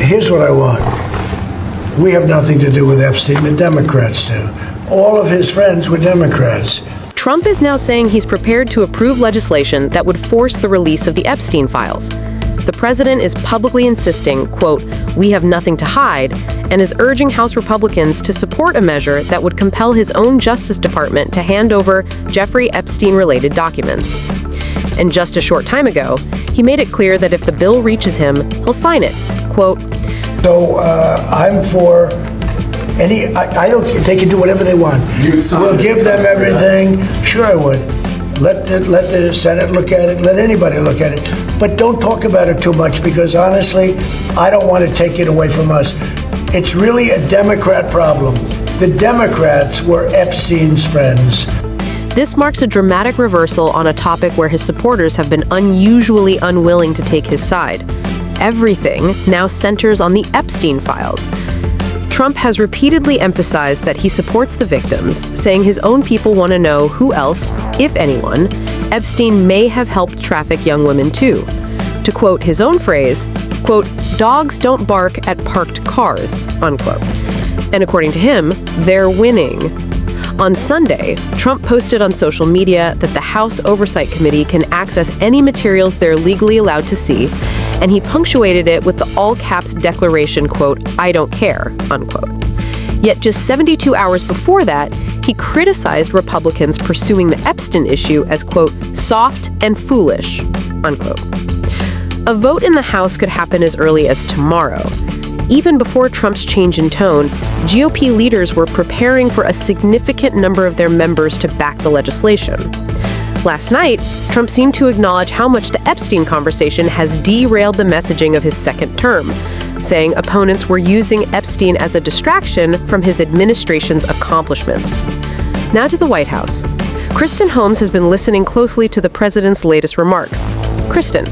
Here's what I want. We have nothing to do with Epstein. The Democrats do. All of his friends were Democrats. Trump is now saying he's prepared to approve legislation that would force the release of the Epstein files. The president is publicly insisting, quote, "We have nothing to hide," and is urging House Republicans to support a measure that would compel his own Justice Department to hand over Jeffrey Epstein-related documents. And just a short time ago, he made it clear that if the bill reaches him, he'll sign it, quote. So I'm for I don't. They can do whatever they want. We'll give them everything. Sure, I would. Let the Senate look at it. Let anybody look at it. But don't talk about it too much, because honestly, I don't want to take it away from us. It's really a Democrat problem. The Democrats were Epstein's friends. This marks a dramatic reversal on a topic where his supporters have been unusually unwilling to take his side. Everything now centers on the Epstein files. Trump has repeatedly emphasized that he supports the victims, saying his own people want to know who else, if anyone, Epstein may have helped traffic young women to. To quote his own phrase, quote, "Dogs don't bark at parked cars," unquote. And according to him, they're winning. On Sunday, Trump posted on social media that the House Oversight Committee can access any materials they're legally allowed to see, and he punctuated it with the all-caps declaration, quote, "I don't care," unquote. Yet just 72 hours before that, he criticized Republicans pursuing the Epstein issue as, quote, "soft and foolish," unquote. A vote in the House could happen as early as tomorrow. Even before Trump's change in tone, GOP leaders were preparing for a significant number of their members to back the legislation. Last night, Trump seemed to acknowledge how much the Epstein conversation has derailed the messaging of his second term, saying opponents were using Epstein as a distraction from his administration's accomplishments. Now to the White House. Kristen Holmes has been listening closely to the president's latest remarks. Kristen.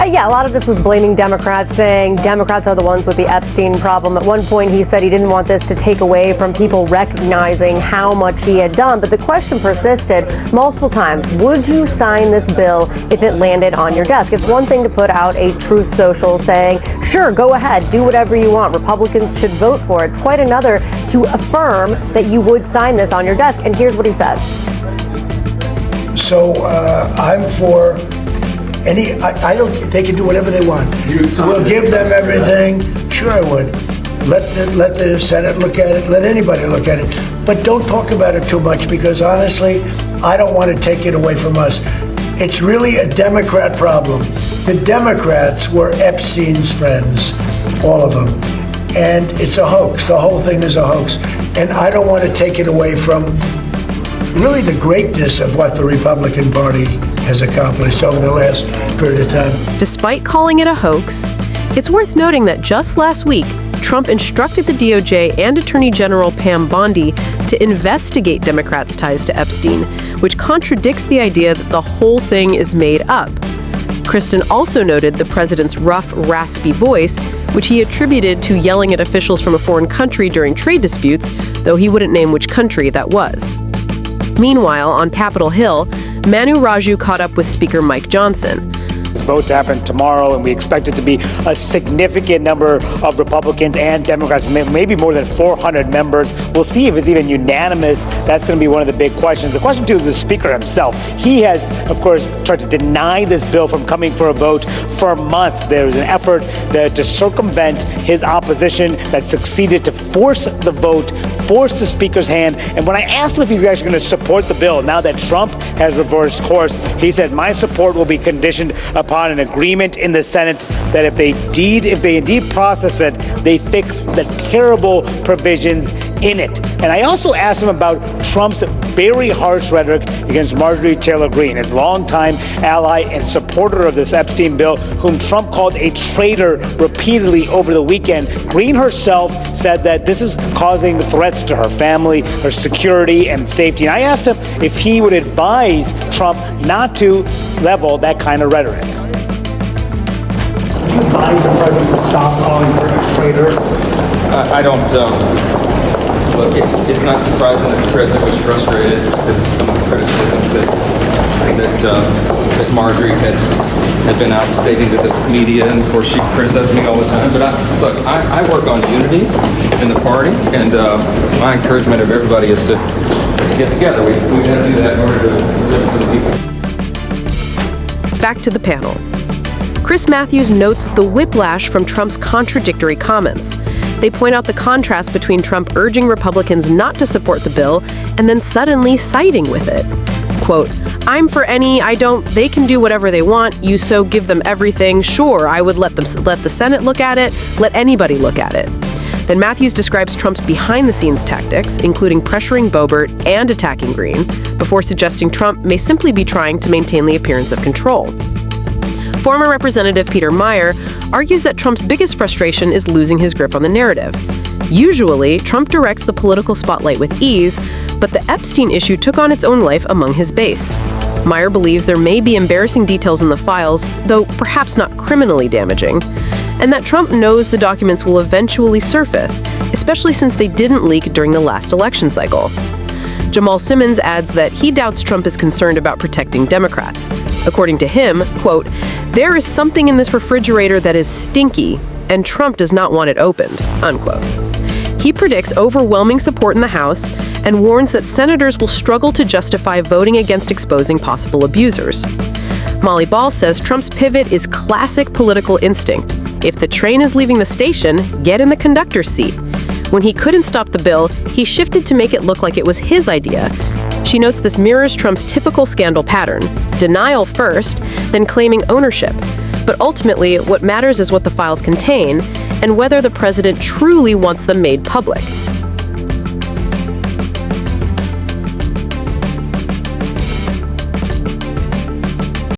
Yeah, a lot of this was blaming Democrats, saying Democrats are the ones with the Epstein problem. At one point, he said he didn't want this to take away from people recognizing how much he had done. But the question persisted multiple times. Would you sign this bill if it landed on your desk? It's one thing to put out a truth social saying, sure, go ahead, do whatever you want. Republicans should vote for it. It's quite another to affirm that you would sign this on your desk. And here's what he said. So I'm for I don't. They can do whatever they want. We'll give them everything. Sure, I would. Let the Senate look at it. Let anybody look at it. But don't talk about it too much, because honestly, I don't want to take it away from us. It's really a Democrat problem. The Democrats were Epstein's friends, all of them. And it's a hoax. The whole thing is a hoax. And I don't want to take it away from really the greatness of what the Republican Party has accomplished over the last period of time. Despite calling it a hoax, it's worth noting that just last week, Trump instructed the DOJ and Attorney General Pam Bondi to investigate Democrats' ties to Epstein, which contradicts the idea that the whole thing is made up. Kristen also noted the president's rough, raspy voice, which he attributed to yelling at officials from a foreign country during trade disputes, though he wouldn't name which country that was. Meanwhile, on Capitol Hill, Manu Raju caught up with Speaker Mike Johnson. This vote to happen tomorrow, and we expect it to be a significant number of Republicans and Democrats, maybe more than 400 members. We'll see if it's even unanimous. That's going to be one of the big questions. The question, too, is the Speaker himself. He has, of course, tried to deny this bill from coming for a vote for months. There was an effort to circumvent his opposition that succeeded to force the vote, force the Speaker's hand. And when I asked him if he's actually going to support the bill, now that Trump has reversed course, he said, my support will be conditioned upon an agreement in the Senate that if they indeed process it, they fix the terrible provisions in it. And I also asked him about Trump's very harsh rhetoric against Marjorie Taylor Greene, his longtime ally and supporter of this Epstein bill, whom Trump called a traitor repeatedly over the weekend. Greene herself said that this is causing threats to her family, her security and safety. And I asked him if he would advise Trump not to level that kind of rhetoric. Would you advise the president to stop calling her a traitor? I don't. Look, it's not surprising that the president was frustrated because of some of the criticisms that that Marjorie had been out stating to the media, and of course she criticized me all the time. But I work on unity in the party, and my encouragement of everybody is to get together. We got to do that in order to live for the people. Back to the panel. Chris Matthews notes the whiplash from Trump's contradictory comments. They point out the contrast between Trump urging Republicans not to support the bill and then suddenly siding with it. Quote, "I'm for any, I don't, they can do whatever they want, you so give them everything, sure, I would let the Senate look at it, let anybody look at it." Then Matthews describes Trump's behind-the-scenes tactics, including pressuring Boebert and attacking Green, before suggesting Trump may simply be trying to maintain the appearance of control. Former Representative Peter Meyer argues that Trump's biggest frustration is losing his grip on the narrative. Usually, Trump directs the political spotlight with ease, but the Epstein issue took on its own life among his base. Meyer believes there may be embarrassing details in the files, though perhaps not criminally damaging, and that Trump knows the documents will eventually surface, especially since they didn't leak during the last election cycle. Jamal Simmons adds that he doubts Trump is concerned about protecting Democrats. According to him, quote, "There is something in this refrigerator that is stinky, and Trump does not want it opened," unquote. He predicts overwhelming support in the House and warns that senators will struggle to justify voting against exposing possible abusers. Molly Ball says Trump's pivot is classic political instinct. If the train is leaving the station, get in the conductor's seat. When he couldn't stop the bill, he shifted to make it look like it was his idea. She notes this mirrors Trump's typical scandal pattern: denial first, then claiming ownership. But ultimately, what matters is what the files contain and whether the president truly wants them made public.